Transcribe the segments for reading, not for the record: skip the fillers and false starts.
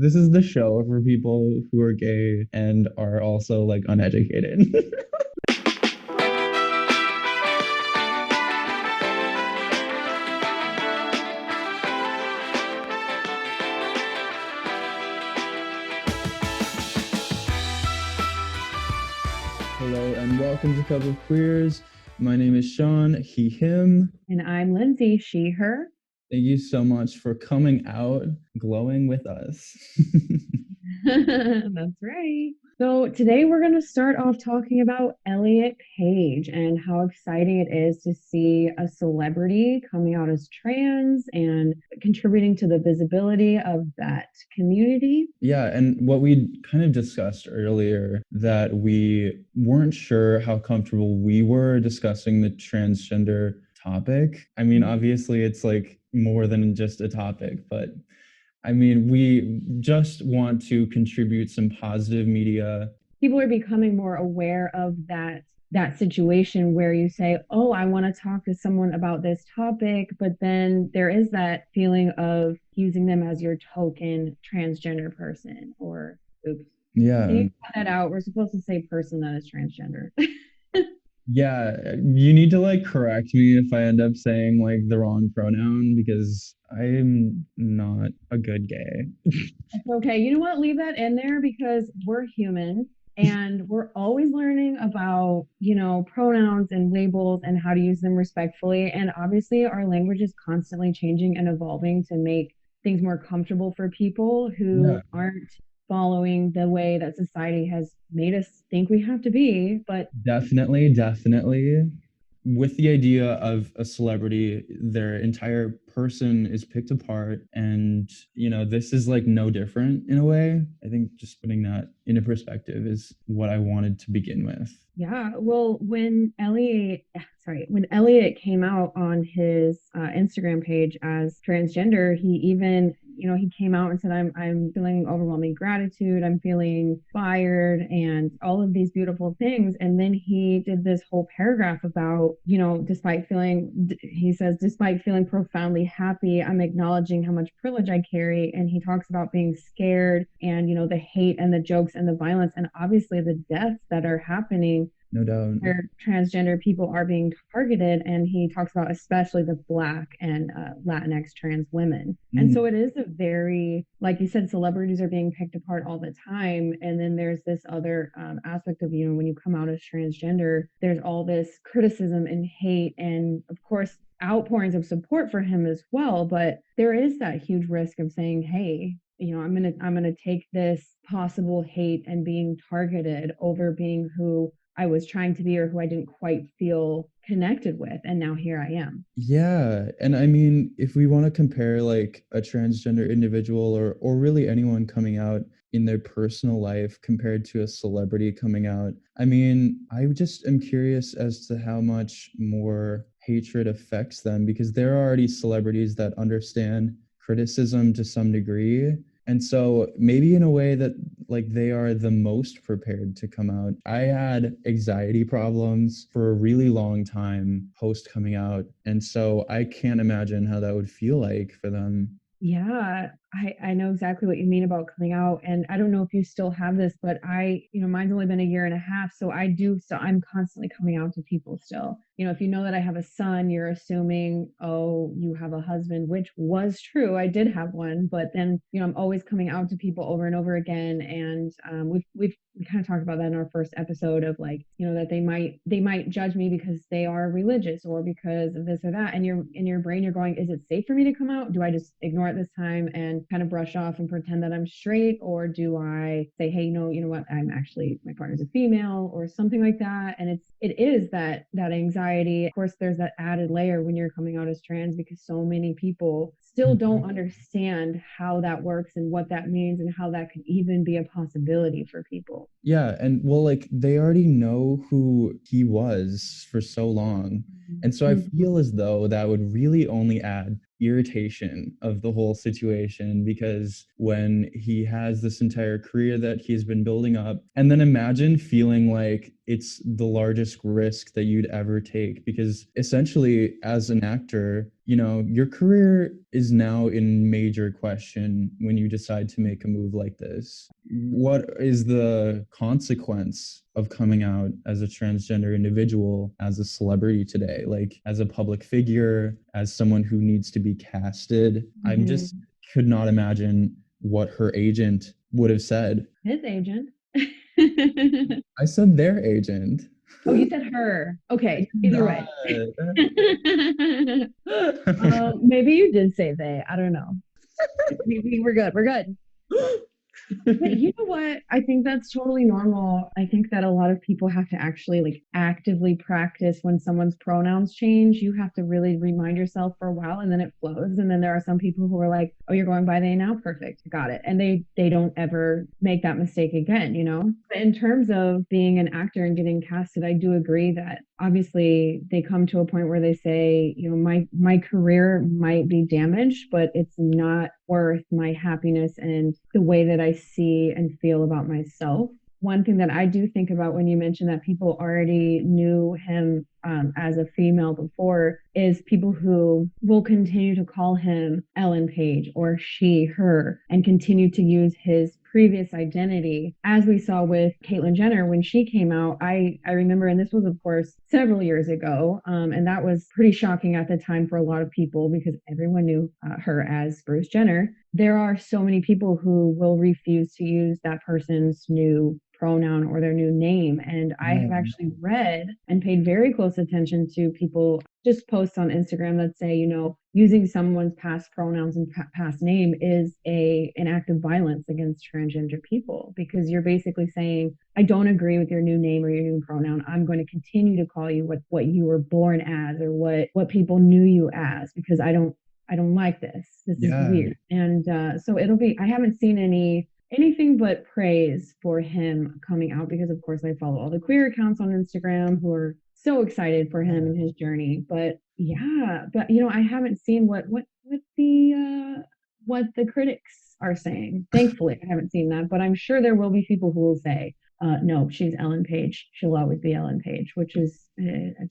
This is the show for people who are gay and are also like uneducated. Hello and welcome to Cup of Queers. My name is Sean, he, him. And I'm Lindsay, she, her. Thank you so much for coming out, glowing with us. That's right. So today we're going to start off talking about Elliot Page and how exciting it is to see a celebrity coming out as trans and contributing to the visibility of that community. Yeah, and what we kind of discussed earlier, that we weren't sure how comfortable we were discussing the transgender topic. I mean, obviously it's like more than just a topic, but I mean, we just want to contribute some positive media. People are becoming more aware of that situation where you say, "Oh, I want to talk to someone about this topic," but then there is that feeling of using them as your token transgender person or oops. Yeah. Can you cut that out? We're supposed to say person that is transgender. Yeah, you need to like correct me if I end up saying like the wrong pronoun because I'm not a good gay. It's okay. You know what? Leave that in there because we're human and we're always learning about, pronouns and labels and how to use them respectfully. And obviously, our language is constantly changing and evolving to make things more comfortable for people who Yeah. aren't following the way that society has made us think we have to be. But Definitely, definitely. With the idea of a celebrity, their entire person is picked apart. And, this is like no different in a way. I think just putting that into perspective is what I wanted to begin with. yeah, well, when Elliot came out on his Instagram page as transgender, he even, he came out and said, I'm feeling overwhelming gratitude, I'm feeling inspired, and all of these beautiful things. And then he did this whole paragraph about, he says, despite feeling profoundly happy, I'm acknowledging how much privilege I carry. And he talks about being scared and, the hate and the jokes and the violence and obviously the deaths that are happening No doubt. where transgender people are being targeted. And he talks about especially the Black and Latinx trans women. And so it is a very, like you said, celebrities are being picked apart all the time. And then there's this other aspect of, when you come out as transgender, there's all this criticism and hate. And of course, outpourings of support for him as well. But there is that huge risk of saying, hey, I'm gonna take this possible hate and being targeted over being who I was trying to be or who I didn't quite feel connected with. And now here I am. Yeah. And I mean, if we want to compare like a transgender individual or really anyone coming out in their personal life compared to a celebrity coming out, I mean, I just am curious as to how much more hatred affects them because there are already celebrities that understand criticism to some degree. And so maybe in a way that like they are the most prepared to come out. I had anxiety problems for a really long time post coming out. And so I can't imagine how that would feel like for them. Yeah, I know exactly what you mean about coming out. And I don't know if you still have this, but mine's only been a year and a half. So I'm constantly coming out to people still. If you know that I have a son, you're assuming, oh, you have a husband, which was true. I did have one, but then, I'm always coming out to people over and over again. And we kind of talked about that in our first episode of like, that they might judge me because they are religious or because of this or that. And you're in your brain, you're going, is it safe for me to come out? Do I just ignore it this time and kind of brush off and pretend that I'm straight? Or do I say, hey, you know what, I'm actually, my partner's a female or something like that? And it is that anxiety. Of course, there's that added layer when you're coming out as trans because so many people still don't understand how that works and what that means and how that could even be a possibility for people. Yeah, and well, like they already know who he was for so long. And so I feel as though that would really only add irritation of the whole situation because when he has this entire career that he's been building up, and then imagine feeling like it's the largest risk that you'd ever take because essentially as an actor, your career is now in major question when you decide to make a move like this. What is the consequence of coming out as a transgender individual, as a celebrity today, like as a public figure, as someone who needs to be casted? I'm just Mhm. could not imagine what her agent would have said. His agent. I said their agent. Oh, you said her. I Okay, did either not. way. Maybe you did say they. I don't know. We're good. We're good. But you know what? I think that's totally normal. I think that a lot of people have to actually like actively practice when someone's pronouns change. You have to really remind yourself for a while and then it flows. And then there are some people who are like, "Oh, you're going by they now? Perfect. Got it." And they don't ever make that mistake again, you know? But in terms of being an actor and getting casted, I do agree that obviously they come to a point where they say, you know, my career might be damaged, but it's not worth my happiness and the way that I see and feel about myself. One thing that I do think about when you mentioned that people already knew him as a female before is people who will continue to call him Ellen Page or she, her, and continue to use his previous identity, as we saw with Caitlyn Jenner when she came out. I remember, and this was, of course, several years ago, and that was pretty shocking at the time for a lot of people because everyone knew her as Bruce Jenner. There are so many people who will refuse to use that person's new pronoun or their new name. And I have Yeah. actually read and paid very close attention to people just posts on Instagram that say, you know, using someone's past pronouns and past name is an act of violence against transgender people because you're basically saying, I don't agree with your new name or your new pronoun. I'm going to continue to call you what you were born as or what people knew you as because I don't like this. This is Yeah. weird. And so it'll be, I haven't seen anything but praise for him coming out because of course I follow all the queer accounts on Instagram who are so excited for him and his journey. But yeah, but you know, I haven't seen what the critics are saying. Thankfully, I haven't seen that, but I'm sure there will be people who will say, no, she's Ellen Page. She'll always be Ellen Page, which is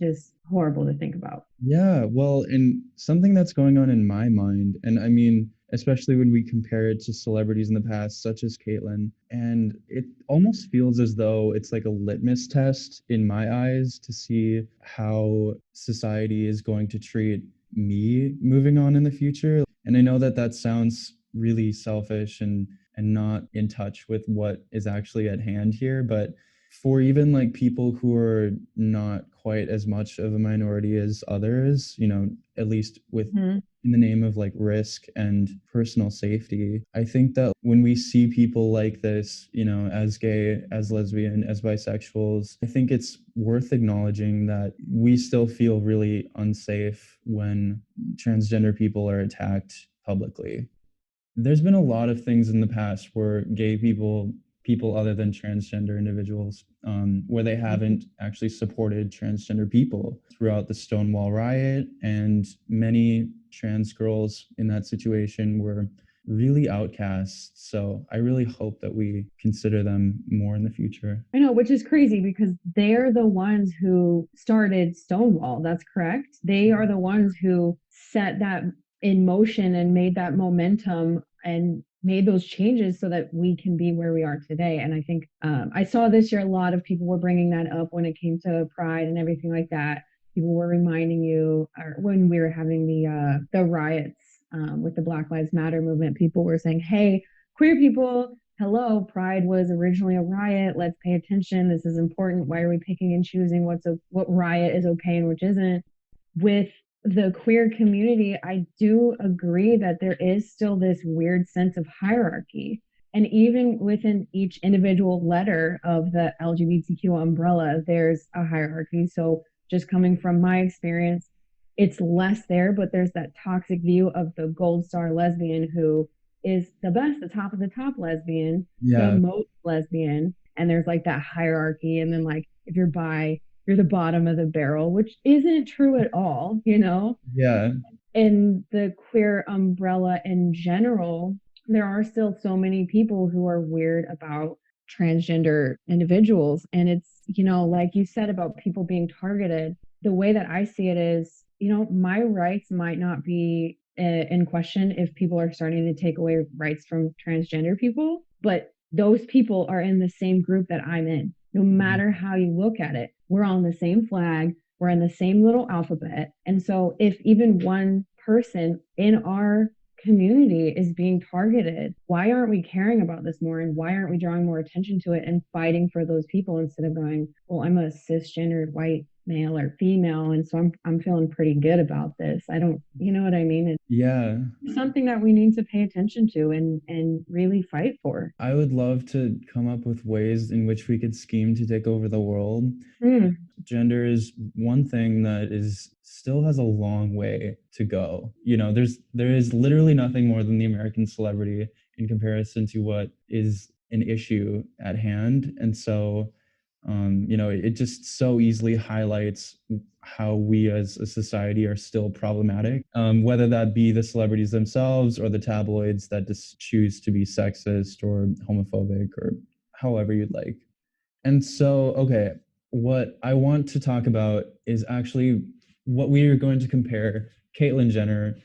just horrible to think about. Yeah, well, and something that's going on in my mind, and I mean, especially when we compare it to celebrities in the past, such as Caitlyn, and it almost feels as though it's like a litmus test in my eyes to see how society is going to treat me moving on in the future. And I know that that sounds really selfish and not in touch with what is actually at hand here, but for even like people who are not quite as much of a minority as others, at least with Mhm. in the name of like risk and personal safety. I think that when we see people like this, as gay, as lesbian, as bisexuals, I think it's worth acknowledging that we still feel really unsafe when transgender people are attacked publicly. There's been a lot of things in the past where gay people other than transgender individuals, where they haven't actually supported transgender people throughout the Stonewall riot, and many trans girls in that situation were really outcasts. So I really hope that we consider them more in the future. I know, which is crazy because they're the ones who started Stonewall. That's correct. They are the ones who set that in motion and made that momentum and made those changes so that we can be where we are today. And I think I saw this year a lot of people were bringing that up when it came to Pride and everything like that. People were reminding you, or when we were having the riots with the Black Lives Matter movement, people were saying, "Hey, queer people, hello, Pride was originally a riot. Let's pay attention. This is important. Why are we picking and choosing what riot is okay and which isn't?" With the queer community, I do agree that there is still this weird sense of hierarchy. And even within each individual letter of the LGBTQ umbrella, there's a hierarchy. So, just coming from my experience, it's less there, but there's that toxic view of the gold star lesbian who is the best, the top of the top lesbian, the Yeah, most lesbian. And there's like that hierarchy. And then, like, if you're bi, you're the bottom of the barrel, which isn't true at all, you know? yeah, In the queer umbrella in general, there are still so many people who are weird about transgender individuals. And it's, you know, like you said about people being targeted, the way that I see it is my rights might not be in question if people are starting to take away rights from transgender people, but those people are in the same group that I'm in. No matter how you look at it, we're on the same flag, we're in the same little alphabet. And so if even one person in our community is being targeted, why aren't we caring about this more, and why aren't we drawing more attention to it and fighting for those people instead of going, well, I'm a cisgendered white male or female, and so I'm feeling pretty good about this. I don't, you know what I mean? Yeah. It's something that we need to pay attention to and really fight for. I would love to come up with ways in which we could scheme to take over the world. Gender is one thing that is still has a long way to go. There is literally nothing more than the American celebrity in comparison to what is an issue at hand. And so it just so easily highlights how we as a society are still problematic, whether that be the celebrities themselves or the tabloids that just choose to be sexist or homophobic or however you'd like. And so, okay, what I want to talk about is actually what we are going to compare Caitlyn Jenner,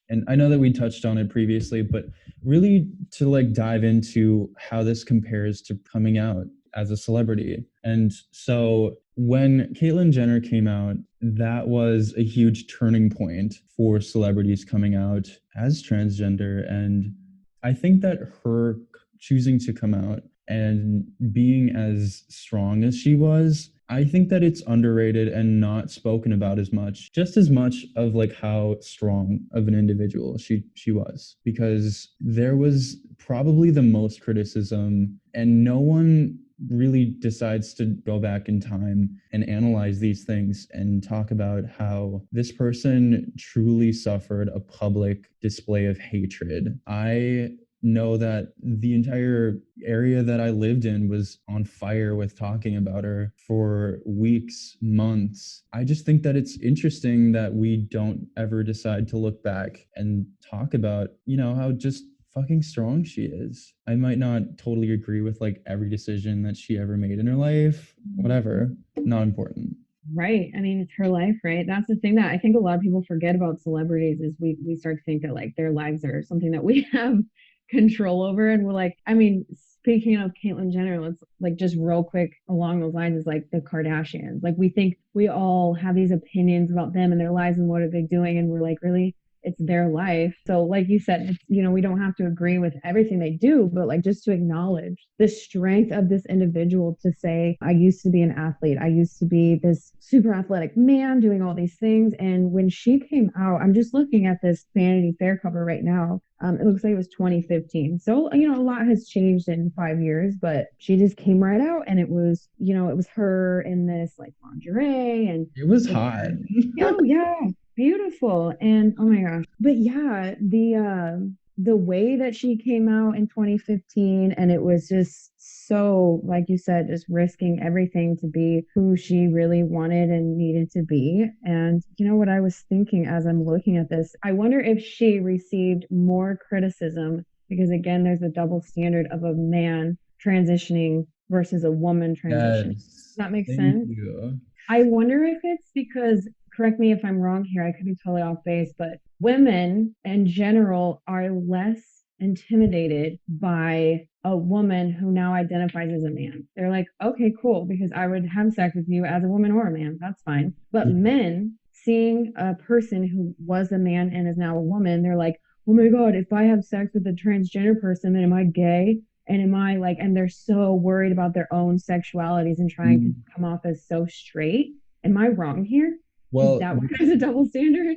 and I know that we touched on it previously, but really to like dive into how this compares to coming out as a celebrity. And so when Caitlyn Jenner came out, that was a huge turning point for celebrities coming out as transgender. And I think that her choosing to come out and being as strong as she was, I think that it's underrated and not spoken about as much, just as much of like how strong of an individual she was, because there was probably the most criticism, and no one really decides to go back in time and analyze these things and talk about how this person truly suffered a public display of hatred. I know that the entire area that I lived in was on fire with talking about her for weeks, months. I just think that it's interesting that we don't ever decide to look back and talk about, how just fucking strong she is. I might not totally agree with like every decision that she ever made in her life, whatever, not important. Right. I mean, it's her life, right? That's the thing that I think a lot of people forget about celebrities is we start to think that like their lives are something that we have control over. And we're like, I mean, speaking of Caitlyn Jenner, let's like just real quick along those lines is like the Kardashians. Like we think we all have these opinions about them and their lives and what are they doing. And we're like, really? It's their life. So like you said, it's, we don't have to agree with everything they do, but like just to acknowledge the strength of this individual to say, I used to be an athlete. I used to be this super athletic man doing all these things. And when she came out, I'm just looking at this Vanity Fair cover right now. It looks like it was 2015. So, a lot has changed in 5 years, but she just came right out and it was, it was her in this like lingerie and it was hot. Oh yeah, beautiful. And oh my gosh. But yeah, the way that she came out in 2015 and it was just so, like you said, just risking everything to be who she really wanted and needed to be. And what I was thinking as I'm looking at this, I wonder if she received more criticism because again, there's a double standard of a man transitioning versus a woman transitioning. Yes. Does that make Thank sense? you. I wonder if it's because, correct me if I'm wrong here, I could be totally off base, but women in general are less intimidated by a woman who now identifies as a man. They're like, okay, cool, because I would have sex with you as a woman or a man. That's fine. But men seeing a person who was a man and is now a woman, they're like, oh my God, if I have sex with a transgender person, then am I gay? And am I like, and they're so worried about their own sexualities and trying to come off as so straight. Am I wrong here? Well, is that what is a double standard?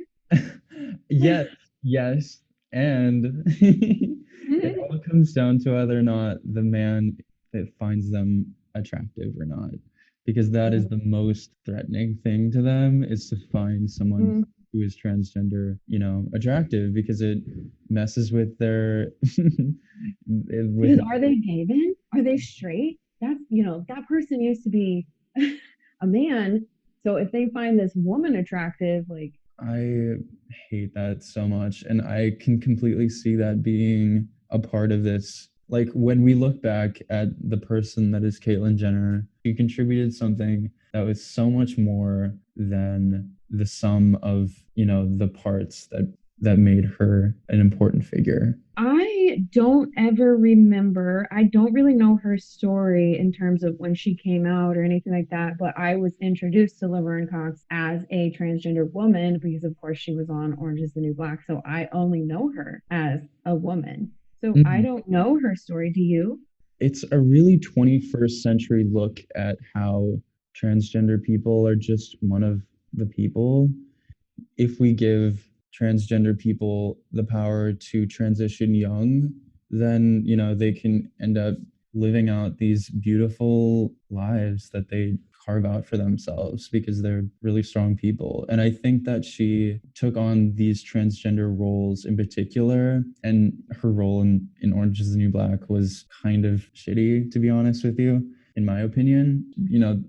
yes. And it all comes down to whether or not the man that finds them attractive or not. Because that is the most threatening thing to them is to find someone who is transgender, attractive because it messes with their because are they gay then? Are they straight? That's that person used to be a man. So if they find this woman attractive, like I hate that so much. And I can completely see that being a part of this. Like when we look back at the person that is Caitlyn Jenner, she contributed something that was so much more than the sum of, the parts that made her an important figure. I don't ever remember. I don't really know her story in terms of when she came out or anything like that, but I was introduced to Laverne Cox as a transgender woman because, of course, she was on Orange is the New Black. So I only know her as a woman. So I Mhm. don't know her story. Do you? It's a really 21st century look at how transgender people are just one of the people. If we give transgender people the power to transition young, then, they can end up living out these beautiful lives that they carve out for themselves because they're really strong people. And I think that she took on these transgender roles in particular, and her role in Orange is the New Black was kind of shitty, to be honest with you. In my opinion,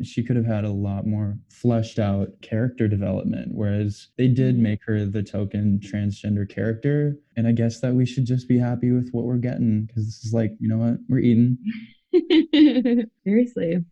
she could have had a lot more fleshed out character development, whereas they did Mhm. make her the token transgender character. And I guess that we should just be happy with what we're getting because this is like, you know what, we're eating. Seriously.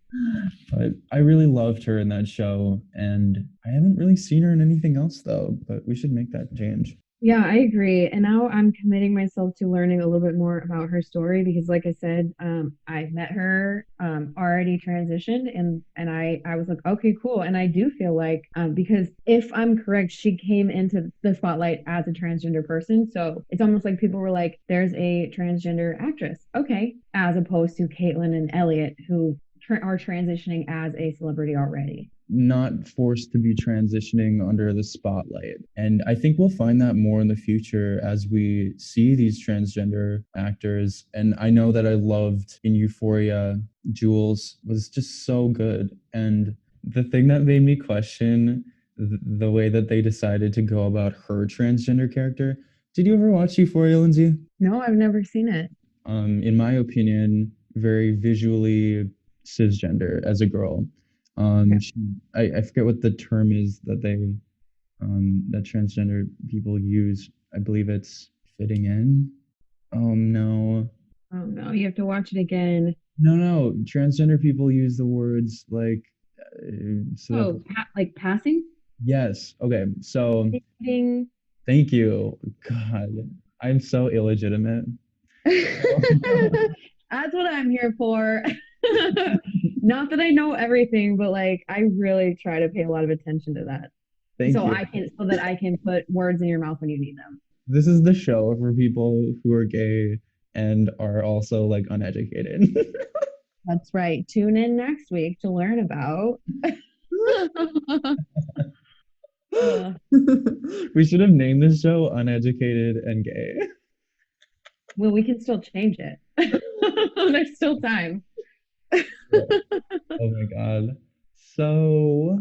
But I really loved her in that show, and I haven't really seen her in anything else though, but we should make that change. Yeah, I agree. And now I'm committing myself to learning a little bit more about her story because, like I said, I met her already transitioned, and I was like, okay, cool. And I do feel like because if I'm correct, she came into the spotlight as a transgender person, so it's almost like people were like, "There's a transgender actress," okay, as opposed to Caitlyn and Elliot who are transitioning as a celebrity already. Not forced to be transitioning under the spotlight. And I think we'll find that more in the future as we see these transgender actors. And I know that I loved in Euphoria, Jules was just so good. And the thing that made me question the way that they decided to go about her transgender character. Did you ever watch Euphoria, Lindsay? No, I've never seen it. In my opinion, very visually cisgender as a girl. Okay. She, I forget what the term is that transgender people use. I believe it's fitting in. No, Oh no, you have to watch it again. no. Transgender people use the words like so that Oh, like passing? yes. Okay, so Ding. thank you. God, I'm so illegitimate. That's what I'm here for. Not that I know everything, but like I really try to pay a lot of attention to that. Thank you. So that I can put words in your mouth when you need them. This is the show for people who are gay and are also like uneducated. That's right. Tune in next week to learn about. Uh, We should have named this show Uneducated and Gay. well, we can still change it. There's still time. Oh my God. So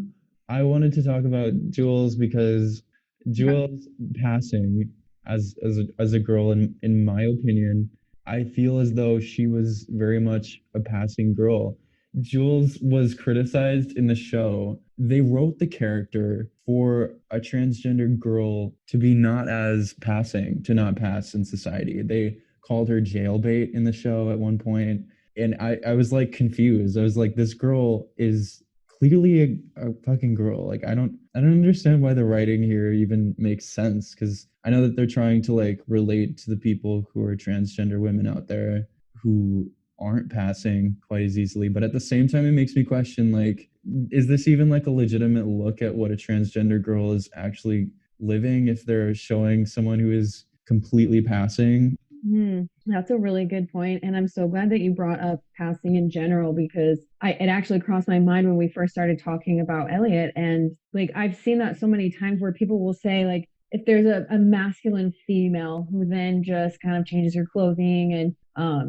I wanted to talk about Jules because Okay. Jules passing as a girl in my opinion, I feel as though she was very much a passing girl. Jules was criticized in the show. They wrote the character for a transgender girl to be not as passing, to not pass in society. They called her jailbait in the show at one point, and I was like confused. I was like, this girl is clearly a fucking girl. Like I don't understand why the writing here even makes sense because I know that they're trying to like relate to the people who are transgender women out there who aren't passing quite as easily. But at the same time, it makes me question like, is this even like a legitimate look at what a transgender girl is actually living if they're showing someone who is completely passing? That's a really good point, and I'm so glad that you brought up passing in general because it actually crossed my mind when we first started talking about Elliot, and like I've seen that so many times where people will say like if there's a masculine female who then just kind of changes her clothing and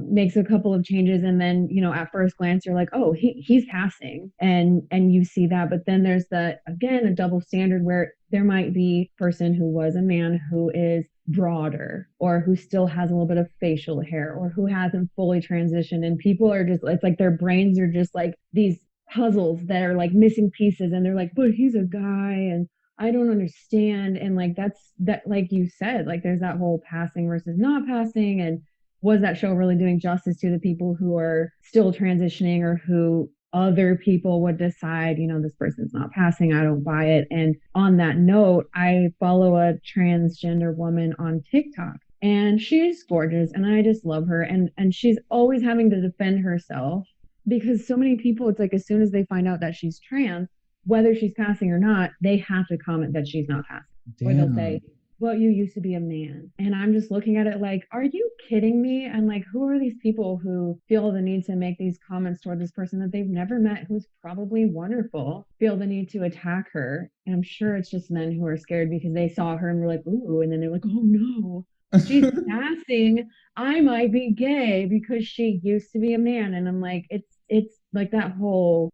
makes a couple of changes, and then at first glance you're like, oh, he's passing, and you see that, but then there's that again a double standard where there might be a person who was a man who is broader or who still has a little bit of facial hair or who hasn't fully transitioned, and people are just it's like their brains are just like these puzzles that are like missing pieces, and they're like, but he's a guy and I don't understand. And like that's that, like you said, like there's that whole passing versus not passing, and was that show really doing justice to the people who are still transitioning or who other people would decide, this person's not passing, I don't buy it. And on that note, I follow a transgender woman on TikTok, and she's gorgeous and I just love her. And she's always having to defend herself because so many people, it's like as soon as they find out that she's trans, whether she's passing or not, they have to comment that she's not passing. Or they'll say, Damn. well, you used to be a man. And I'm just looking at it like, are you kidding me? And like, who are these people who feel the need to make these comments toward this person that they've never met, who's probably wonderful, feel the need to attack her? And I'm sure it's just men who are scared because they saw her and were like, ooh, and then they're like, oh no, she's passing. I might be gay because she used to be a man. And I'm like, it's like that whole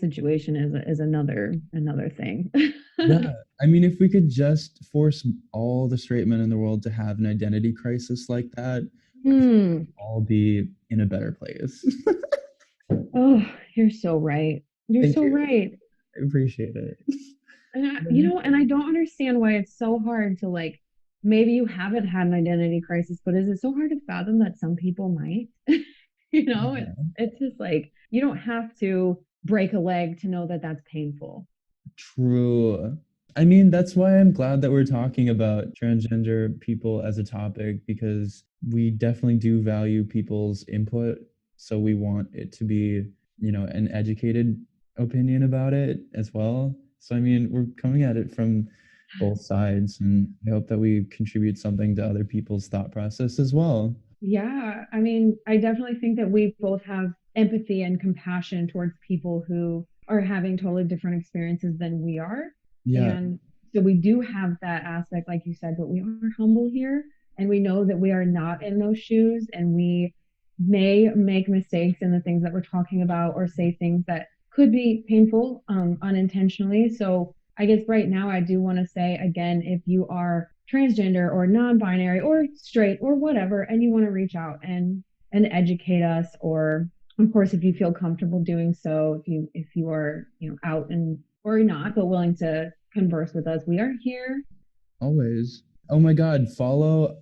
situation is another thing. Yeah, I mean, if we could just force all the straight men in the world to have an identity crisis like that, I think we'd Hmm. all be in a better place. Oh, you're so right. You're Thank so you. right. I appreciate it. And I don't understand why it's so hard to like, maybe you haven't had an identity crisis, but is it so hard to fathom that some people might? Yeah, It's just like, you don't have to break a leg to know that that's painful. true. I mean, that's why I'm glad that we're talking about transgender people as a topic because we definitely do value people's input. So we want it to be, an educated opinion about it as well. So, I mean, we're coming at it from both sides, and I hope that we contribute something to other people's thought process as well. Yeah, I mean, I definitely think that we both have empathy and compassion towards people who are having totally different experiences than we are. Yeah, And so we do have that aspect, like you said, but we are humble here and we know that we are not in those shoes and we may make mistakes in the things that we're talking about or say things that could be painful unintentionally. So I guess right now I do want to say again, if you are transgender or non-binary or straight or whatever, and you want to reach out and educate us, or of course, if you feel comfortable doing so, if you are out and or not, but willing to converse with us, we are here. always. Oh my God, follow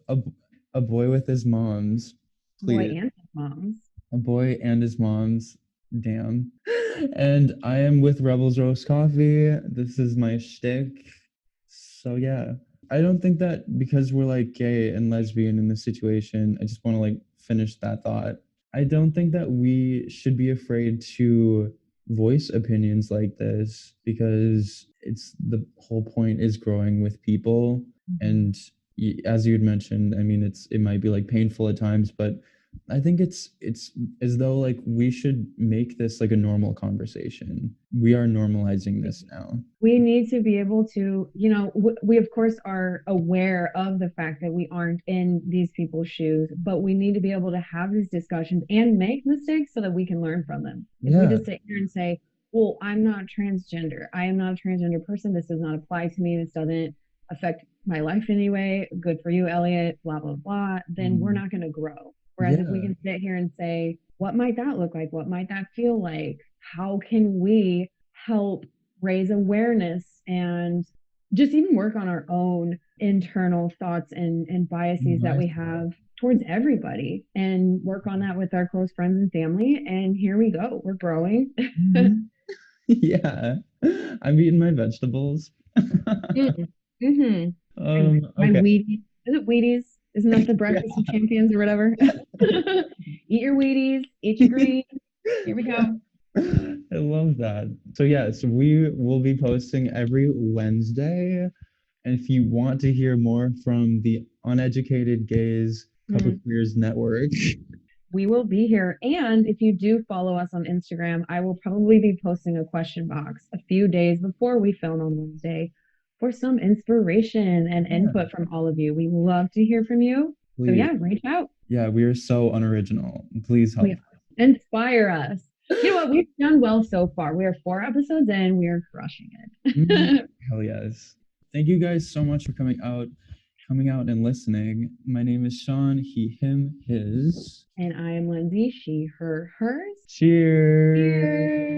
a boy with his moms, Boy please. and moms. A boy and his mom's. Damn. And I am with Rebels Roast Coffee. This is my shtick. So yeah. I don't think that because we're like gay and lesbian in this situation, I just want to like finish that thought. I don't think that we should be afraid to voice opinions like this because it's the whole point is growing with people. Mhm. And as you'd mentioned, I mean, it might be like painful at times, but I think it's as though like we should make this like a normal conversation. We are normalizing this now. We need to be able to, we of course are aware of the fact that we aren't in these people's shoes, but we need to be able to have these discussions and make mistakes so that we can learn from them. If we Yeah, just sit here and say, well, I'm not transgender, I am not a transgender person, this does not apply to me, this doesn't affect my life anyway, good for you, Elliot, blah, blah, blah, then we're mm, not going to grow. Whereas if we yeah, can sit here and say, what might that look like? What might that feel like? How can we help raise awareness and just even work on our own internal thoughts and biases that we myself. have towards everybody and work on that with our close friends and family. And here we go. We're growing. Mhm. Yeah, I'm eating my vegetables. Mm-hmm. My Okay. Wheaties. Is it Wheaties? Isn't that the Yeah. breakfast of champions or whatever? Eat your Wheaties, eat your greens. Here we Yeah. go. I love that. So yeah, so we will be posting every Wednesday. And if you want to hear more from the Uneducated Gays Cup of Mm. Queers Network, We will be here. And if you do follow us on Instagram, I will probably be posting a question box a few days before we film on Wednesday for some inspiration and yeah, input from all of you. We love to hear from you. So please. yeah, reach out. Yeah, we are so unoriginal. Please help. We inspire us. You know what? We've done well so far. We are 4 episodes in. We are crushing Mhm. it. Hell yes. Thank you guys so much for coming out and listening. My name is Sean, he, him, his. And I am Lindsay, she, her, hers. Cheers. Cheers.